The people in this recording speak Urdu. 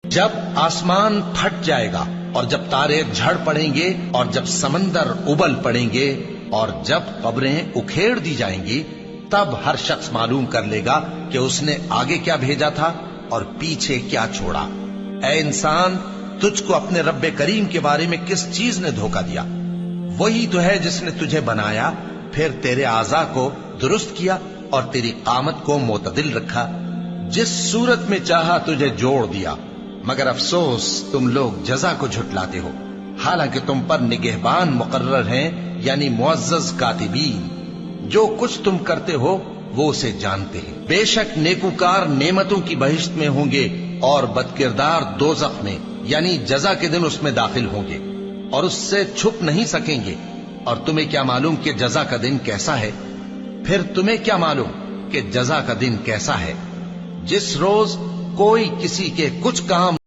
جب آسمان پھٹ جائے گا اور جب تارے جھڑ پڑیں گے اور جب سمندر ابل پڑیں گے اور جب قبریں اکھیڑ دی جائیں گی، تب ہر شخص معلوم کر لے گا کہ اس نے آگے کیا بھیجا تھا اور پیچھے کیا چھوڑا۔ اے انسان، تجھ کو اپنے رب کریم کے بارے میں کس چیز نے دھوکہ دیا؟ وہی تو ہے جس نے تجھے بنایا، پھر تیرے اعضاء کو درست کیا اور تیری قامت کو معتدل رکھا، جس صورت میں چاہا تجھے جوڑ دیا۔ مگر افسوس تم لوگ جزا کو جھٹلاتے ہو، حالانکہ تم پر نگہبان مقرر ہیں، یعنی معزز کاتبین۔ جو کچھ تم کرتے ہو وہ اسے جانتے ہیں۔ بے شک نیکوکار نعمتوں کی بہشت میں ہوں گے اور بدکردار دوزخ میں، یعنی جزا کے دن اس میں داخل ہوں گے اور اس سے چھپ نہیں سکیں گے۔ اور تمہیں کیا معلوم کہ جزا کا دن کیسا ہے؟ پھر تمہیں کیا معلوم کہ جزا کا دن کیسا ہے؟ جس روز کوئی کسی کے کچھ کام